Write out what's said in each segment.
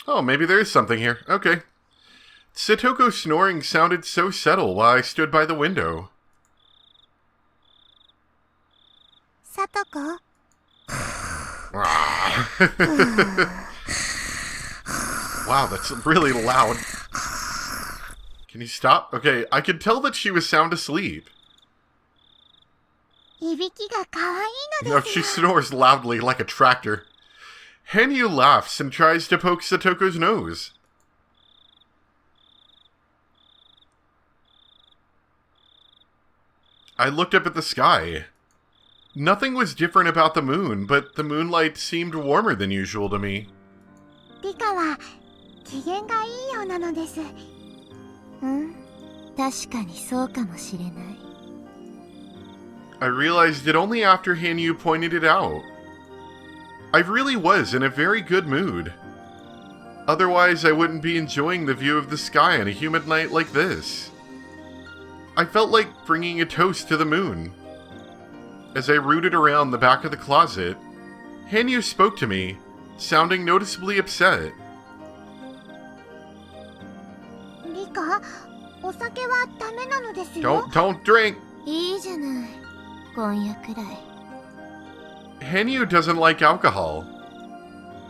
Oh, maybe there is something here. Okay. Satoko's snoring sounded so subtle while I stood by the window. さとこ Wow, that's really loud. Can you stop? Okay, I could tell that she was sound asleep. いびきが可愛い No, のです she よ snores loudly like a tractor. Hanyu laughs and tries to poke Satoko's nose. I looked up at the sky. Nothing was different about the moon, but the moonlight seemed warmer than usual to me. リカは機嫌がいいようなのです。うん、確かにそうかもしれない。 I realized it only after Hanyu pointed it out. I really was in a very good mood. Otherwise, I wouldn't be enjoying the view of the sky on a humid night like this. I felt like bringing a toast to the moon. As I rooted around the back of the closet, Hanyu spoke to me, sounding noticeably upset. リカ、お酒はダメなのですよ。 Don't drink! いいじゃない。今夜くらい。 Hanyu doesn't like alcohol.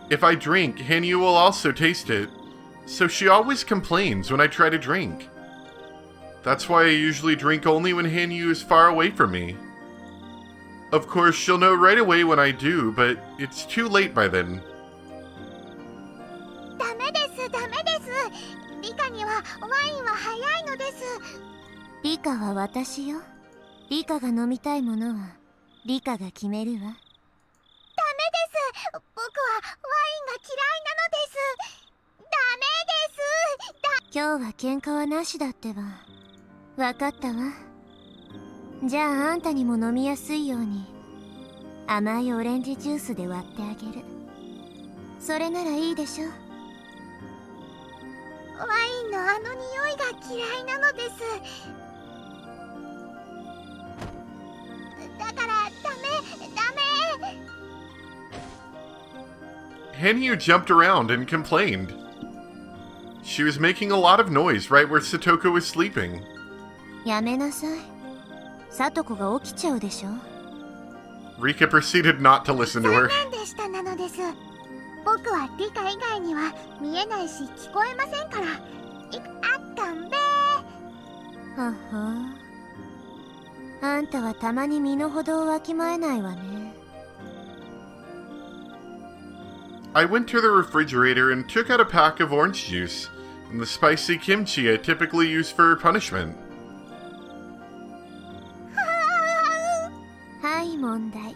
If I drink, Hanyu will also taste it, so she always complains when I try to drink. That's why I usually drink only when Hanyu is far away from me. Of course, she'll know right away when I do, but it's too late by then. ダメです、ダメです。リカにはワインは早いのです。リカは私よ。リカが飲みたいものはリカが決めるわ。ダメです。僕はワインが嫌いなのです。ダメです。今日は喧嘩はなしだってば。わかったわ。じゃああんたにも飲みやすいように甘いオレンジジュースで割ってあげる。それならいいでしょ。ワインのあの匂いが嫌いなのです。だからダメ。 Hanyu jumped around and complained. She was making a lot of noise right where Satoko was sleeping. やめなさい。さとこが起きちゃうでしょ。 Rika proceeded not to listen to her. 残念でしたなのです。僕はリカ以外には見えないし聞こえませんから。あったんべー。はは。あんたはたまに身の程をわきまえないわね。 I went to the refrigerator and took out a pack of orange juice and the spicy kimchi I typically use for punishment. はい問題。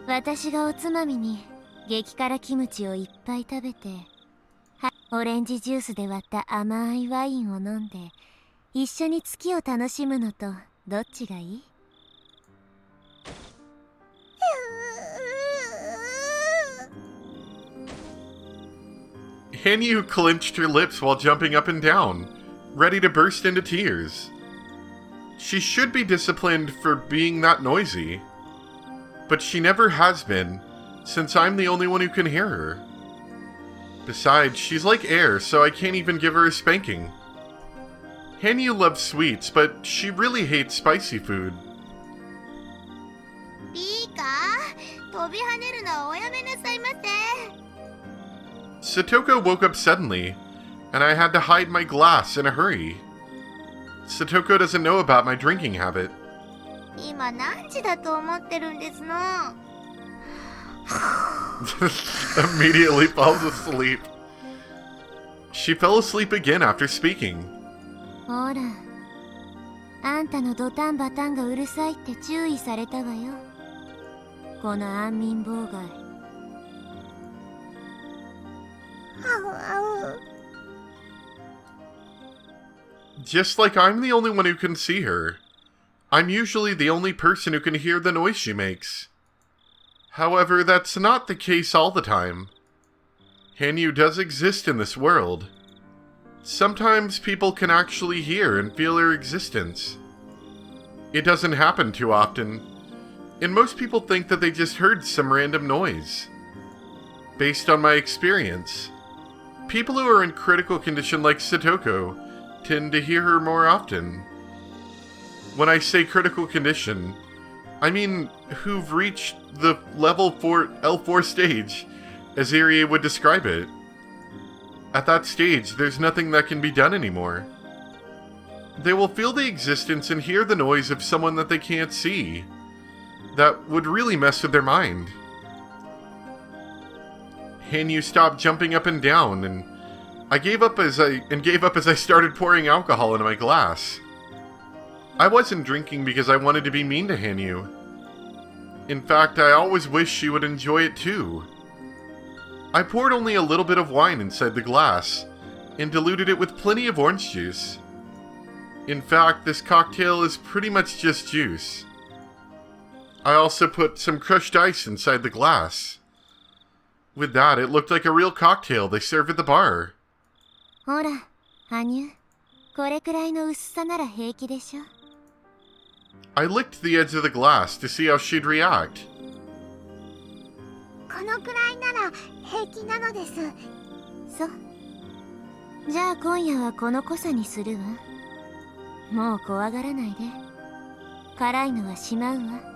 私がおつまみに激辛キムチをいっぱい食べて、オレンジジュースで割った甘いワインを飲んで一緒に月を楽しむのとどっちがいい？ Hanyu clenched her lips while jumping up and down, ready to burst into tears. She should be disciplined for being that noisy, but she never has been, since I'm the only one who can hear her. Besides, she's like air, so I can't even give her a spanking. Hanyu loves sweets, but she really hates spicy food. いいか？飛び跳ねるのはおやめなさいませ。 Satoko woke up suddenly, and I had to hide my glass in a hurry. Satoko doesn't know about my drinking habit. 今何時だと思ってるんですの。 Immediately falls asleep. She fell asleep again after speaking. ほら、あんたのドタンバタンがうるさいって注意されたわよ。この安眠妨害。Just like I'm the only one who can see her. I'm usually the only person who can hear the noise she makes. However, that's not the case all the time. Hanyu does exist in this world. Sometimes people can actually hear and feel her existence. It doesn't happen too often, and most people think that they just heard some random noise. Based on my experience, people who are in critical condition like Satoko tend to hear her more often. When I say critical condition, I mean who've reached the level 4 L4 stage, as Irie would describe it. At that stage, there's nothing that can be done anymore. They will feel the existence and hear the noise of someone that they can't see. That would really mess with their mind. Hanyu stopped jumping up and down, and I gave up as I started pouring alcohol into my glass. I wasn't drinking because I wanted to be mean to Hanyu. In fact, I always wished she would enjoy it too. I poured only a little bit of wine inside the glass, and diluted it with plenty of orange juice. In fact, this cocktail is pretty much just juice. I also put some crushed ice inside the glass. With that, it looked like a real cocktail they serve at the bar. ほら、羽生。これくらいの薄さなら平気でしょ。I licked the edge of the glass to see how she'd react. このくらいなら平気なのです。そう。じゃあ今夜はこの濃さにするわ。もう怖がらないで。辛いのはしまうわ。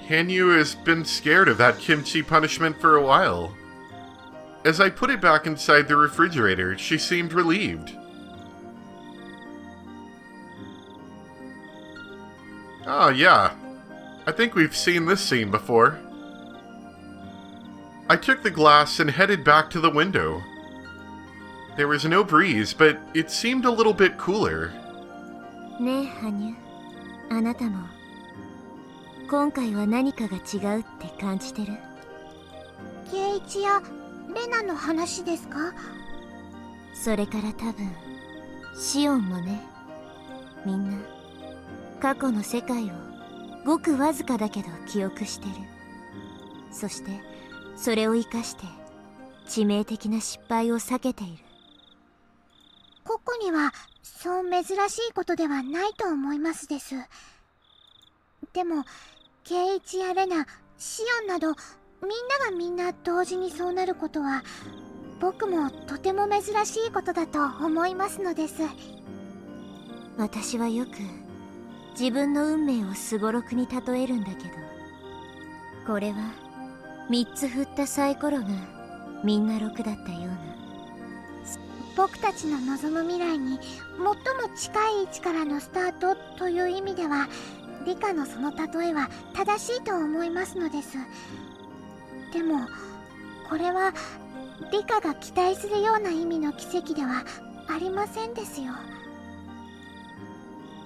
Hanyu has been scared of that kimchi punishment for a while. As I put it back inside the refrigerator, she seemed relieved. Oh yeah, I think we've seen this scene before. I took the glass and headed back to the window. There was no breeze, but it seemed a little bit cooler. ねえ、羽生。あなたも今回は何かが違うって感じてる？圭一やレナの話ですか？それから多分シオンもね。みんな過去の世界をごくわずかだけど記憶してる。そしてそれを生かして致命的な失敗を避けている。ここにはそう珍しいことではないと思いますです。でも圭一やレナ、シオンなどみんながみんな同時にそうなることは僕もとても珍しいことだと思いますのです。私はよく自分の運命をすごろくに例えるんだけど、これは3つ振ったサイコロがみんな6だったような。僕たちの望む未来に最も近い位置からのスタートという意味では理科のその例えは正しいと思いますのです。でもこれは理科が期待するような意味の奇跡ではありませんですよ。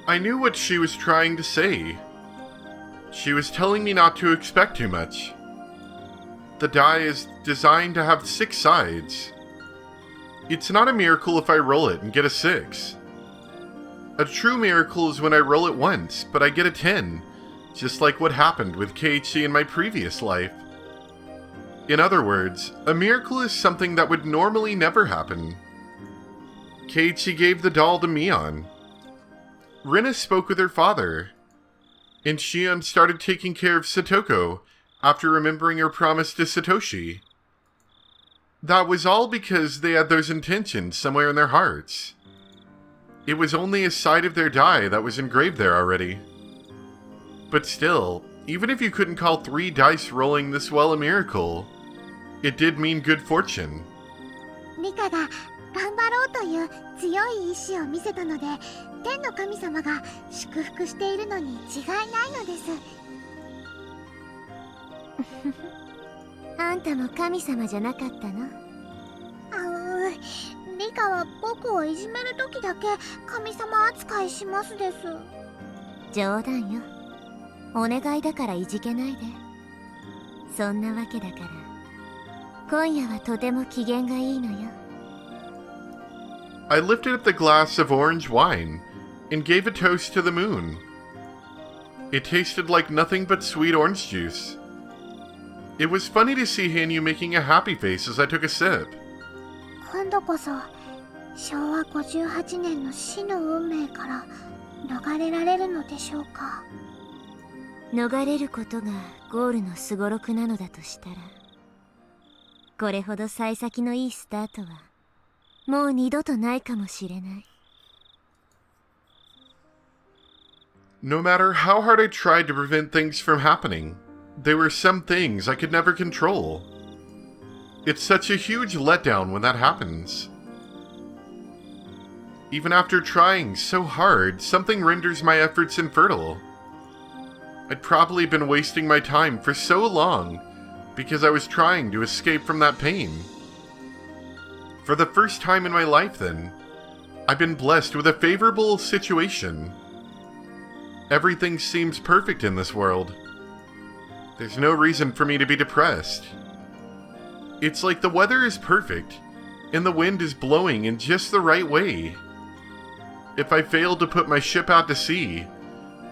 I knew what she was trying to say. She was telling me not to expect too much. The die is designed to have 6 sides. It's not a miracle if I roll it and get a 6. A true miracle is when I roll it once, but I get a 10, just like what happened with Keiichi in my previous life. In other words, a miracle is something that would normally never happen. Keiichi gave the doll to Mion. Rina spoke with her father, and Shion started taking care of Satoko after remembering her promise to Satoshi. That was all because they had those intentions somewhere in their hearts. It was only a side of their die that was engraved there already. But still, even if you couldn't call 3 dice rolling this well a miracle, it did mean good fortune. リカが頑張ろうという強い意志を見せたので、天の神様が祝福しているのに違いないのです。あんたも神様じゃなかったの？リカは僕をいじめるときだけ神様扱いしますです。冗談よ。お願いだからいじけないで。そんなわけだから今夜はとても機嫌がいいのよ。I lifted up the glass of orange wine and gave a toast to the moon. It tasted like nothing but sweet orange juice. It was funny to see Hanyu making a happy face as I took a sip. 今度こそ昭和58年の死の運命から逃れられるのでしょうか。逃れることがゴールのすごろくなのだとしたら、これほど幸先のいいスタートはもう二度とないかもしれない。 No matter how hard I tried to prevent things from happening, there were some things I could never control. It's such a huge letdown when that happens. Even after trying so hard, something renders my efforts infertile. I'd probably been wasting my time for so long because I was trying to escape from that pain. For the first time in my life, then, I've been blessed with a favorable situation. Everything seems perfect in this world. There's no reason for me to be depressed. It's like the weather is perfect, and the wind is blowing in just the right way. If I failed to put my ship out to sea,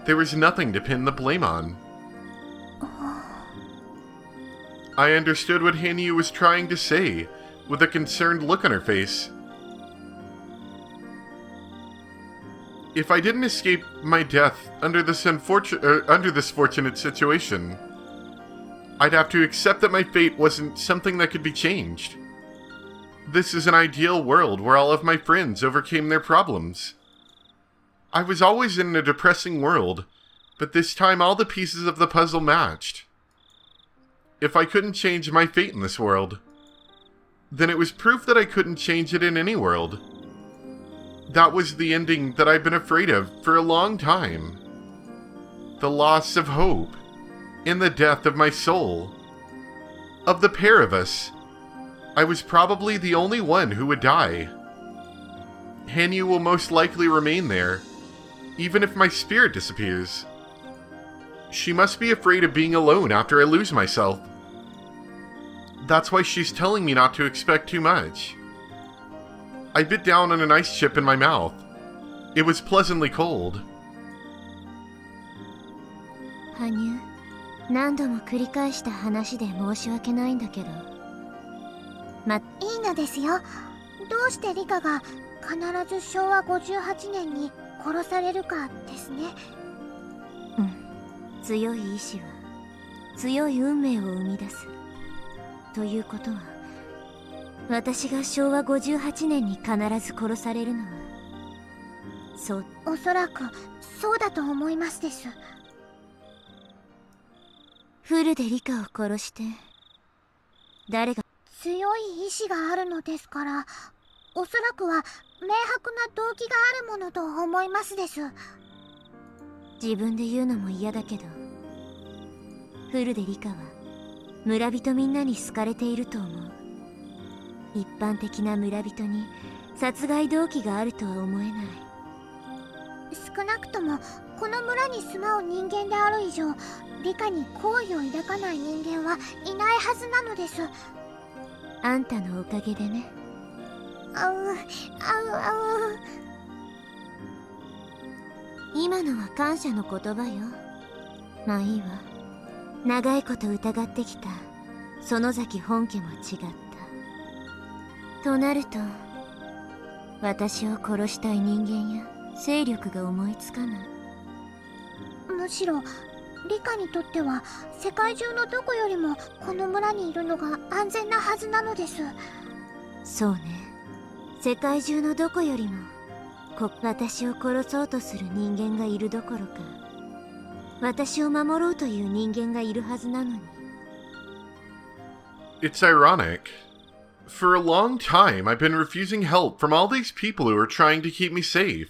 there was nothing to pin the blame on. I understood what Hanyu was trying to say, with a concerned look on her face. If I didn't escape my death under this fortunate situation, I'd have to accept that my fate wasn't something that could be changed. This is an ideal world where all of my friends overcame their problems. I was always in a depressing world, but this time all the pieces of the puzzle matched. If I couldn't change my fate in this world, then it was proof that I couldn't change it in any world. That was the ending that I've been afraid of for a long time. The loss of hope, and the death of my soul. Of the pair of us, I was probably the only one who would die. Hanyu will most likely remain there, even if my spirit disappears. She must be afraid of being alone after I lose myself. That's why she's telling me not to expect too much. I bit down on an ice chip in my mouth. It was pleasantly cold. 羽生、何度も繰り返した話で申し訳ないんだけど。いいのですよ。どうしてリカが必ず昭和58年に殺されるかですね。うん。強い意志は強い運命を生み出す。ということは、私が昭和58年に必ず殺されるのは、そう。おそらくそうだと思いますです。フルでリカを殺して誰が。強い意志があるのですから、おそらくは明白な動機があるものと思いますです。自分で言うのも嫌だけど、フルでリカは村人みんなに好かれていると思う。一般的な村人に殺害動機があるとは思えない。少なくともこの村に住まう人間である以上、リカに好意を抱かない人間はいないはずなのです。あんたのおかげでね。今のは感謝の言葉よ。まあいいわ。長いこと疑ってきた園崎本家も違った。となると、私を殺したい人間や勢力が思いつかない。むしろリカにとっては世界中のどこよりもこの村にいるのが安全なはずなのです。そうね。世界中のどこよりも私を殺そうとする人間がいるどころか、私を守ろうという人間がいるはずなのに。It's ironic. For a long time, I've been refusing help from all these people who are trying to keep me safe.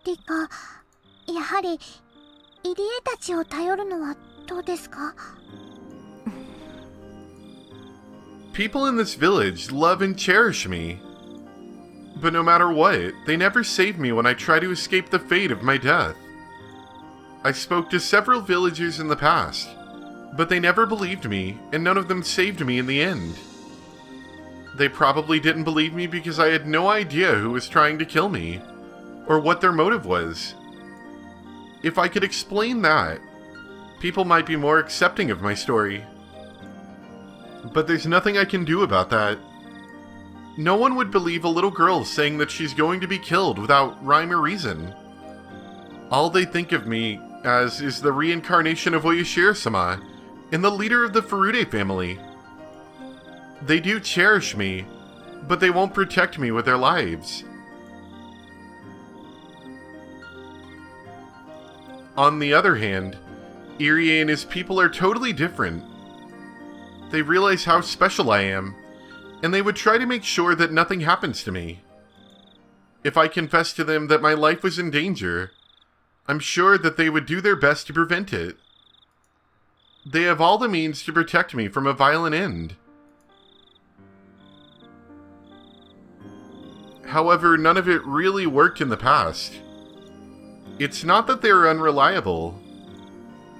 リカ、やはり入江たちを頼るのはどうですか？ People in this village love and cherish me. But no matter what, they never save me when I try to escape the fate of my death. I spoke to several villagers in the past, but they never believed me, and none of them saved me in the end. They probably didn't believe me because I had no idea who was trying to kill me, or what their motive was. If I could explain that, people might be more accepting of my story. But there's nothing I can do about that. No one would believe a little girl saying that she's going to be killed without rhyme or reason. All they think of me as is the reincarnation of Oyashiro-sama, and the leader of the Furude family. They do cherish me, but they won't protect me with their lives. On the other hand, Irie and his people are totally different. They realize how special I am, and they would try to make sure that nothing happens to me. If I confessed to them that my life was in danger, I'm sure that they would do their best to prevent it. They have all the means to protect me from a violent end. However, none of it really worked in the past. It's not that they are unreliable.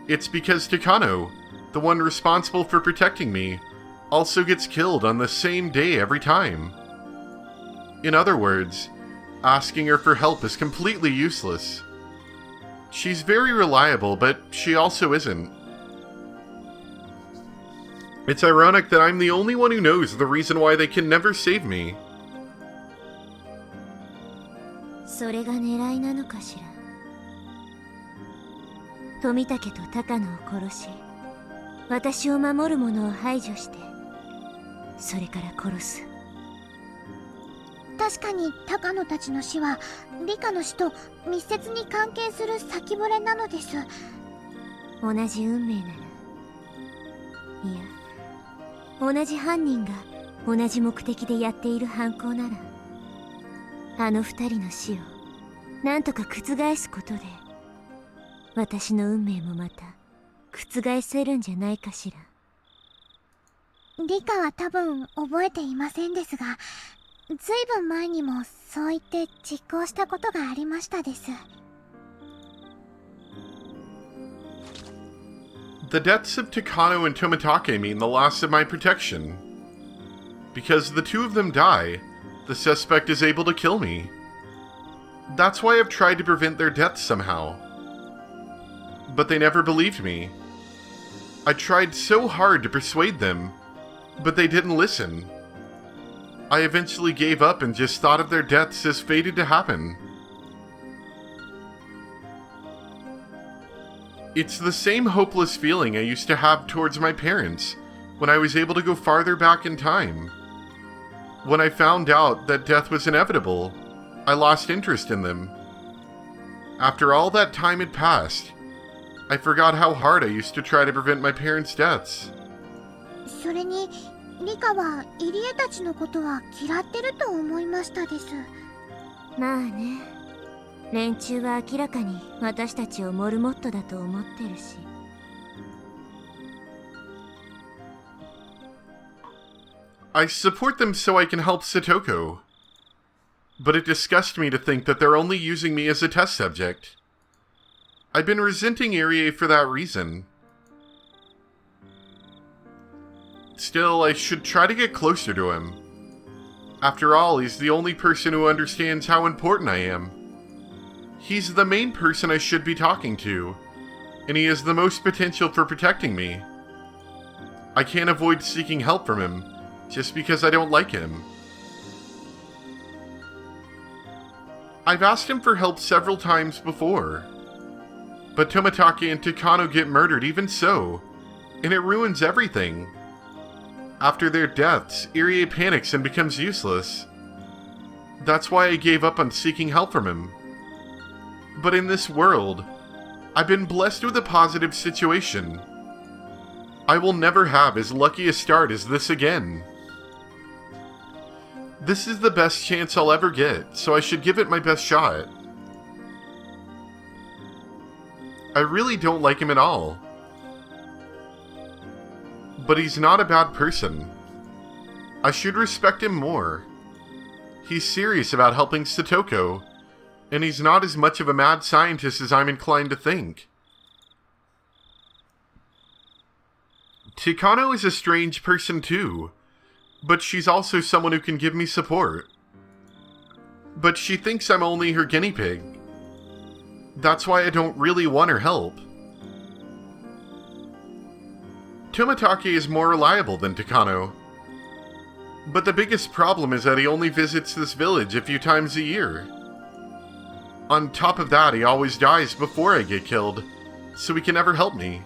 It's because Takano, the one responsible for protecting me, also gets killed on the same day every time. In other words, asking her for help is completely useless. She's very reliable, but she also isn't. It's ironic that I'm the only one who knows the reason why they can never save me. それが狙いなのかしら。富武と高野を殺し、私を守る者を排除して、それから殺す。確かに高野たちの死は理香の死と密接に関係する先触れなのです。同じ運命なら、いや、同じ犯人が同じ目的でやっている犯行なら、あの二人の死をなんとか覆すことで、私の運命もまた覆せるんじゃないかしら。理香は多分覚えていませんですが、ずいぶん前にもそう言って実行したことがありましたです。The deaths of Takano and Tomitake mean the loss of my protection. Because the two of them die, the suspect is able to kill me. That's why I've tried to prevent their deaths somehow. But they never believed me. I tried so hard to persuade them, but they didn't listen. I eventually gave up and just thought of their deaths as fated to happen. It's the same hopeless feeling I used to have towards my parents when I was able to go farther back in time. When I found out that death was inevitable, I lost interest in them. After all that time had passed, I forgot how hard I used to try to prevent my parents' deaths. それに理香は入江たちのことは嫌ってると思いましたです。まあね、連中は明らかに私たちをモルモットだと思ってるし。I support them so I can help Satoko. But it disgusts me to think that they're only using me as a test subject. I've been resenting Irie for that reason. Still, I should try to get closer to him. After all, he's the only person who understands how important I am. He's the main person I should be talking to, and he has the most potential for protecting me. I can't avoid seeking help from him, just because I don't like him. I've asked him for help several times before. But Tomitake and Takano get murdered even so, and it ruins everything. After their deaths, Irie panics and becomes useless. That's why I gave up on seeking help from him. But in this world, I've been blessed with a positive situation. I will never have as lucky a start as this again. This is the best chance I'll ever get, so I should give it my best shot. I really don't like him at all. But he's not a bad person. I should respect him more. He's serious about helping Satoko, and he's not as much of a mad scientist as I'm inclined to think. Takano is a strange person too, but she's also someone who can give me support. But she thinks I'm only her guinea pig. That's why I don't really want her help. Tomitake is more reliable than Takano. But the biggest problem is that he only visits this village a few times a year. On top of that, he always dies before I get killed, so he can never help me.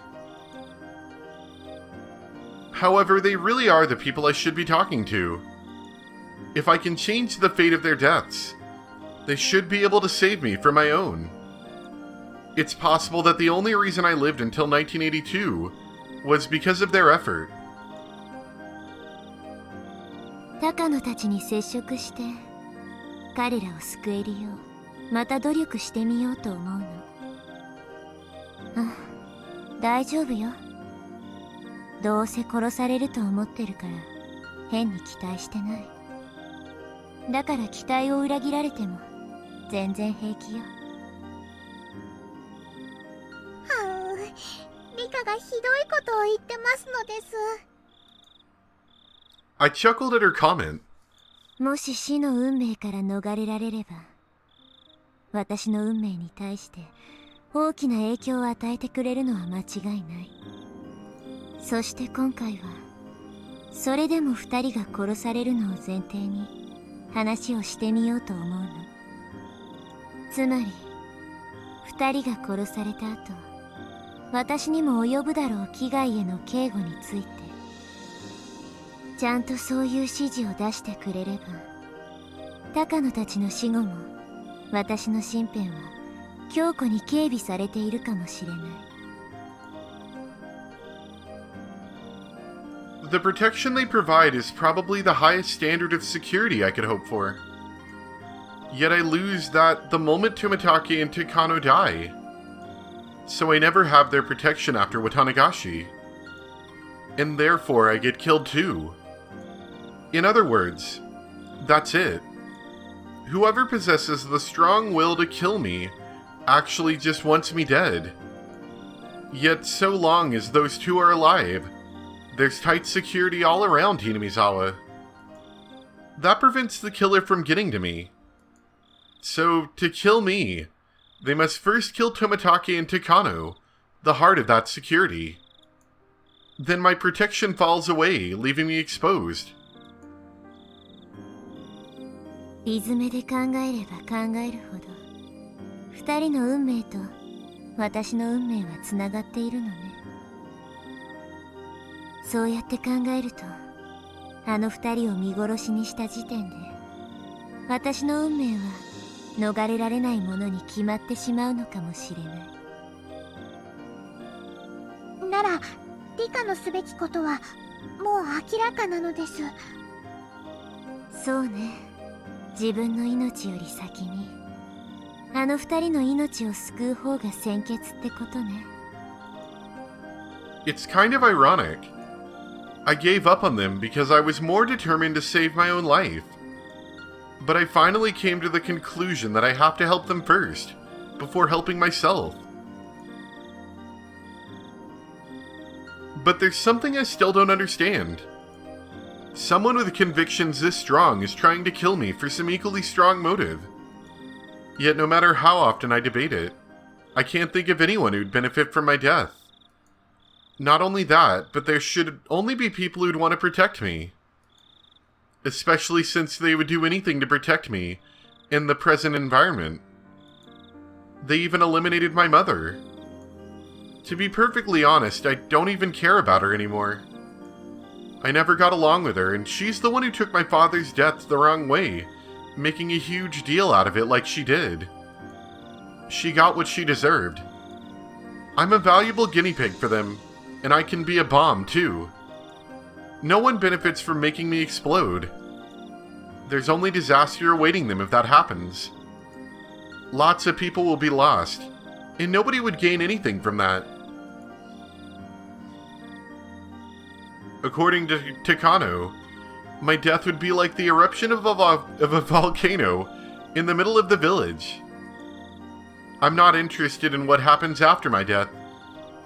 However, they really are the people I should be talking to. If I can change the fate of their deaths, they should be able to save me from my own. It's possible that the only reason I lived until 1982 was because of their effort. 高野たちに接触して彼らを救えるようまた努力してみようと思うの。あ、大丈夫よ。どうせ殺されると思ってるから変に期待してない。だから期待を裏切られても全然平気よ。リカがひどいことを言ってますのです。I chuckled at her comment. もし死の運命から逃れられれば、私の運命に対して大きな影響を与えてくれるのは間違いない。そして今回は、それでも二人が殺されるのを前提に話をしてみようと思うの。つまり、二人が殺された後、私にも及ぶだろう危害への警護について、ちゃんとそういう指示を出してくれれば、高野たちの死後も私の身辺は強固に警備されているかもしれない。The protection they provide is probably the highest standard of security I could hope for. Yet I lose that the moment Tomitake and Takano die. So I never have their protection after Watanagashi. And therefore I get killed too. In other words, that's it. Whoever possesses the strong will to kill me actually just wants me dead. Yet so long as those two are alive, there's tight security all around Hinamizawa. That prevents the killer from getting to me. So, to kill me, they must first kill Tomitake and Takano, the heart of that security. Then my protection falls away, leaving me exposed. リズムで考えれば考えるほど、二人の運命と私の運命はつながっているのね。そうやって考えると、あの二人を見殺しにした時点で、私の運命は逃れられないものに決まってしまうのかもしれない。なら、リカのすべきことはもう明らかなのです。そうね。自分の命より先に、あの二人の命を救う方が先決ってことね。It's kind of ironic. I gave up on them because I was more determined to save my own life. But I finally came to the conclusion that I have to help them first, before helping myself. But there's something I still don't understand. Someone with convictions this strong is trying to kill me for some equally strong motive. Yet no matter how often I debate it, I can't think of anyone who'd benefit from my death. Not only that, but there should only be people who'd want to protect me. Especially since they would do anything to protect me in the present environment. They even eliminated my mother. To be perfectly honest, I don't even care about her anymore. I never got along with her, and she's the one who took my father's death the wrong way, making a huge deal out of it like she did. She got what she deserved. I'm a valuable guinea pig for them, and I can be a bomb too. No one benefits from making me explode. There's only disaster awaiting them if that happens. Lots of people will be lost, and nobody would gain anything from that. According to Takano, my death would be like the eruption of a volcano in the middle of the village. I'm not interested in what happens after my death,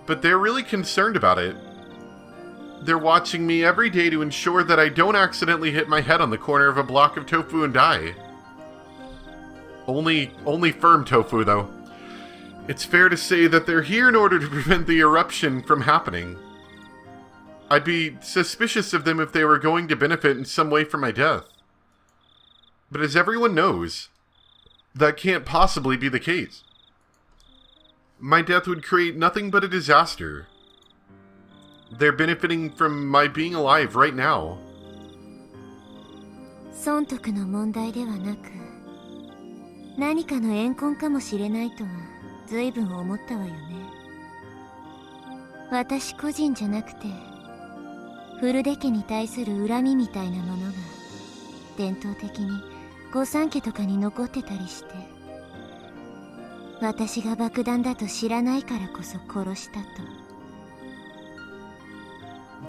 but they're really concerned about it. They're watching me every day to ensure that I don't accidentally hit my head on the corner of a block of tofu and die. Only firm tofu, though. It's fair to say that they're here in order to prevent the eruption from happening. I'd be suspicious of them if they were going to benefit in some way from my death. But as everyone knows, that can't possibly be the case. My death would create nothing but a disaster. They're benefiting from my being alive right now. 損得の問題ではなく、何かの怨恨かもしれないとは随分思ったわよね。私個人じゃなくて、フルデ家に対する恨みみたいなものが伝統的に御三家とかに残ってたりして、私が爆弾だと知らないからこそ殺したと。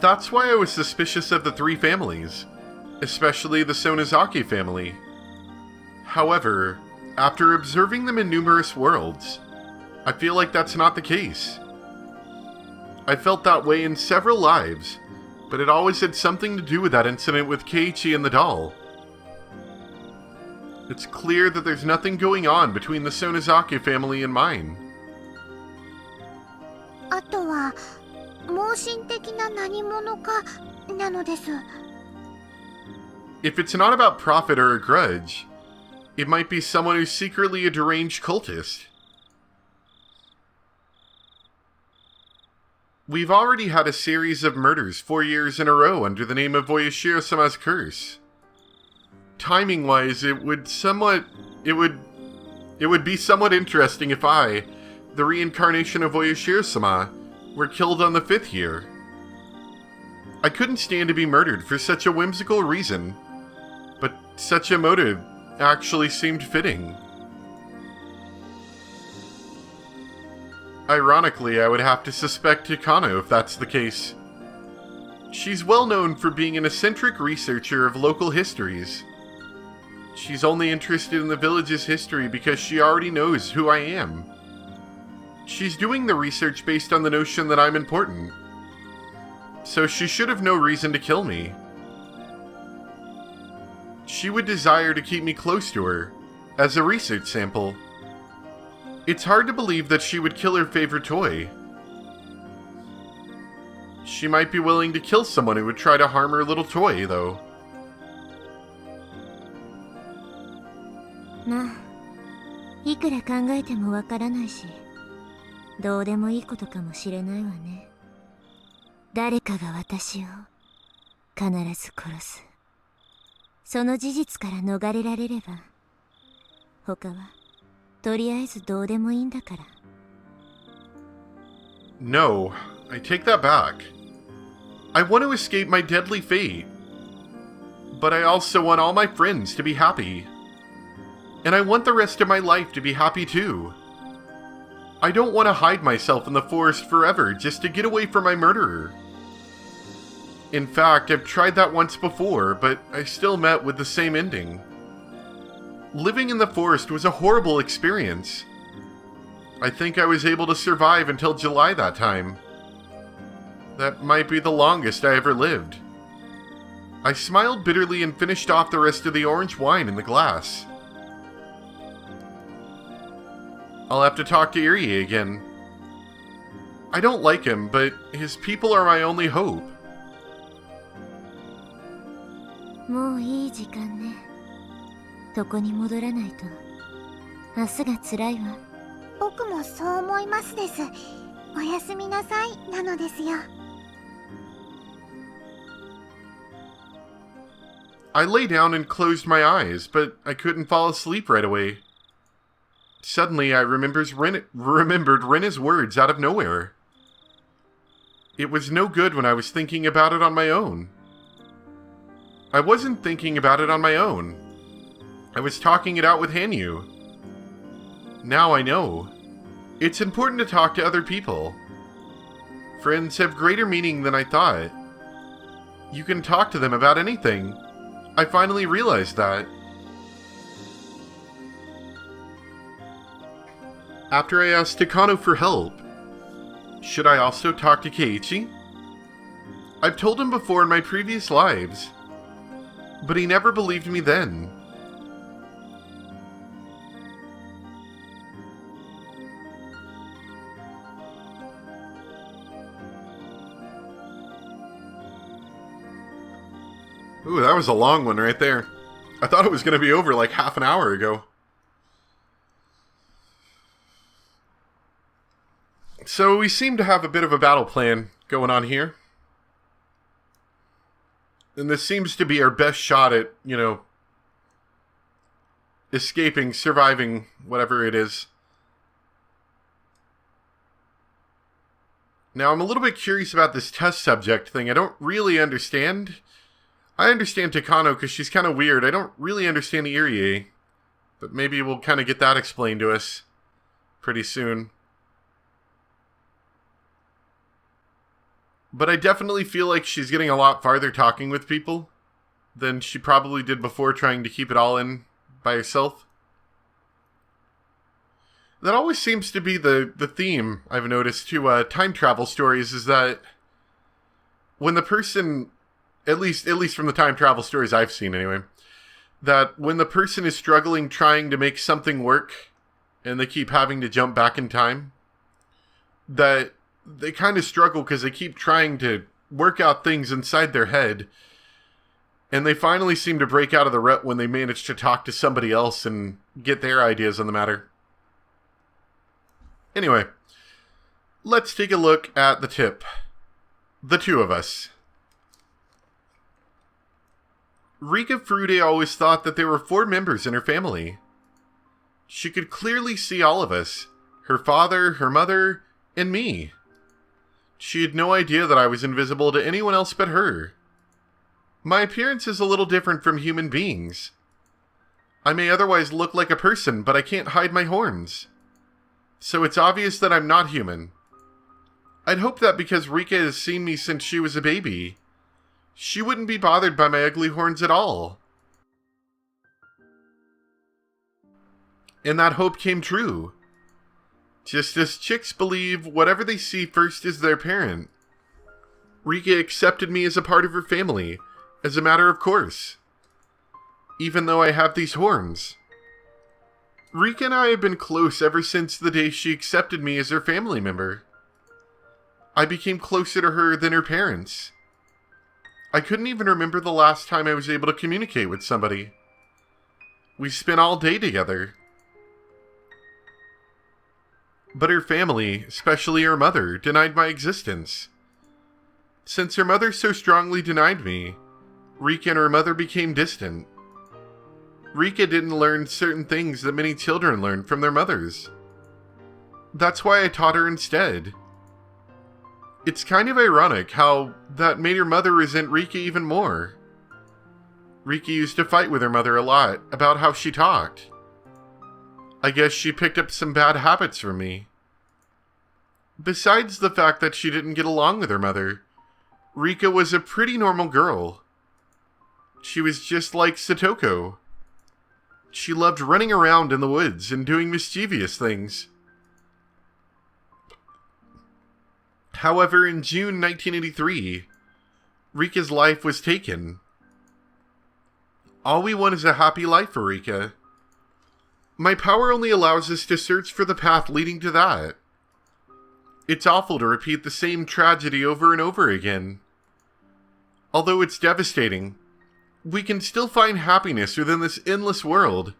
That's why I was suspicious of the three families, especially the Sonozaki family. However, after observing them in numerous worlds, I feel like that's not the case. I felt that way in several lives, but it always had something to do with that incident with Keiichi and the doll. It's clear that there's nothing going on between the Sonozaki family and mine. あとは盲信的な何者かなのです。 If it's not about profit or a grudge, it might be someone who's secretly a deranged cultist. We've already had a series of murders 4 years in a row under the name of Voyashiro-sama's curse. Timing-wise, it would be somewhat interesting if I, the reincarnation of Voyashiro-sama, were killed on the 5th year. I couldn't stand to be murdered for such a whimsical reason, but such a motive actually seemed fitting. Ironically, I would have to suspect Hikano if that's the case. She's well known for being an eccentric researcher of local histories. She's only interested in the village's history because she already knows who I am. She's doing the research based on the notion that I'm important. So she should have no reason to kill me. She would desire to keep me close to her, as a research sample. It's hard to believe that she would kill her favorite toy. She might be willing to kill someone who would try to harm her little toy, though. まあ、いくら考えてもわからないし、どうでもいいことかもしれないわね。誰かが私を必ず殺す。その事実から逃れられれば、他はとりあえずどうでもいいんだから。No, I take that back. I want to escape my deadly fate. But I also want all my friends to be happy. And I want the rest of my life to be happy too. I don't want to hide myself in the forest forever just to get away from my murderer. In fact, I've tried that once before, but I still met with the same ending. Living in the forest was a horrible experience. I think I was able to survive until July that time. That might be the longest I ever lived. I smiled bitterly and finished off the rest of the orange wine in the glass. I'll have to talk to Irie again. I don't like him, but his people are my only hope. もういい時間ね。床に戻らないと明日が辛いわ。僕もそう思いますです。おやすみなさいなのですよ。I lay down and closed my eyes, but I couldn't fall asleep right away. Suddenly, I remembered Rena's words out of nowhere. It was no good when I was thinking about it on my own. I wasn't thinking about it on my own. I was talking it out with Hanyu. Now I know. It's important to talk to other people. Friends have greater meaning than I thought. You can talk to them about anything. I finally realized that. After I asked Takano for help, should I also talk to Keiichi? I've told him before in my previous lives, but he never believed me then. Ooh, that was a long one right there. I thought it was going to be over like half an hour ago. So we seem to have a bit of a battle plan going on here. And this seems to be our best shot at, escaping, surviving, whatever it is. Now, I'm a little bit curious about this test subject thing. I don't really understand. I understand Takano because she's kind of weird. I don't really understand Irie. But maybe we'll kind of get that explained to us pretty soon. But I definitely feel like she's getting a lot farther talking with people than she probably did before, trying to keep it all in by herself. That always seems to be the theme, I've noticed, to time travel stories, is that when the person, at least from the time travel stories I've seen anyway, that when the person is struggling trying to make something work, and they keep having to jump back in time, that they kind of struggle because they keep trying to work out things inside their head, and they finally seem to break out of the rut when they manage to talk to somebody else and get their ideas on the matter. Anyway, let's take a look at the tip. The two of us. Rika Furude always thought that there were 4 members in her family. She could clearly see all of us. Her father, her mother, and me. She had no idea that I was invisible to anyone else but her. My appearance is a little different from human beings. I may otherwise look like a person, but I can't hide my horns. So it's obvious that I'm not human. I'd hope that because Rika has seen me since she was a baby, she wouldn't be bothered by my ugly horns at all. And that hope came true. Just as chicks believe whatever they see first is their parent, Rika accepted me as a part of her family, as a matter of course. Even though I have these horns. Rika and I have been close ever since the day she accepted me as her family member. I became closer to her than her parents. I couldn't even remember the last time I was able to communicate with somebody. We spent all day together. But her family, especially her mother, denied my existence. Since her mother so strongly denied me, Rika and her mother became distant. Rika didn't learn certain things that many children learn from their mothers. That's why I taught her instead. It's kind of ironic how that made her mother resent Rika even more. Rika used to fight with her mother a lot about how she talked. I guess she picked up some bad habits from me. Besides the fact that she didn't get along with her mother, Rika was a pretty normal girl. She was just like Satoko. She loved running around in the woods and doing mischievous things. However, in June 1983, Rika's life was taken. All we want is a happy life for Rika. My power only allows us to search for the path leading to that. It's awful to repeat the same tragedy over and over again. Although it's devastating, we can still find happiness within this endless world.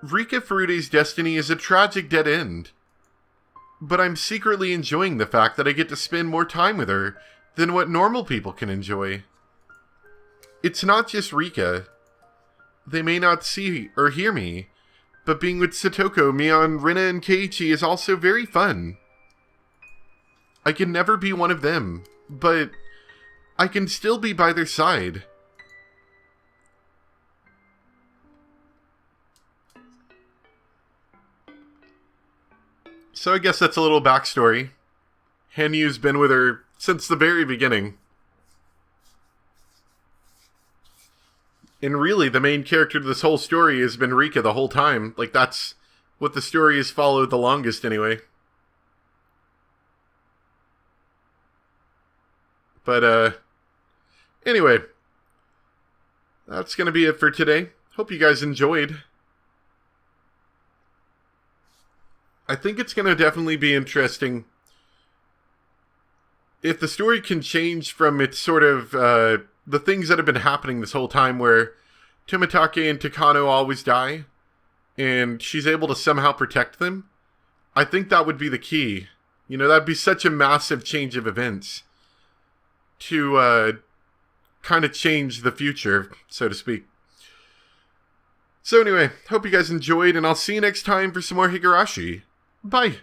Rika Furude's destiny is a tragic dead end. But I'm secretly enjoying the fact that I get to spend more time with her than what normal people can enjoy. It's not just Rika. They may not see or hear me, but being with Satoko, Mion, Rina, and Keiichi is also very fun. I can never be one of them, but I can still be by their side. So I guess that's a little backstory. Hanyu's been with her since the very beginning. And really, the main character of this whole story has been Rika the whole time. Like, that's what the story has followed the longest, anyway. But, anyway. That's gonna be it for today. Hope you guys enjoyed. I think it's gonna definitely be interesting. If the story can change from its sort of, the things that have been happening this whole time where Tomitake and Takano always die, and she's able to somehow protect them, I think that would be the key. You know, that'd be such a massive change of events. to kind of change the future, so to speak. So anyway, hope you guys enjoyed, and I'll see you next time for some more Higurashi. Bye!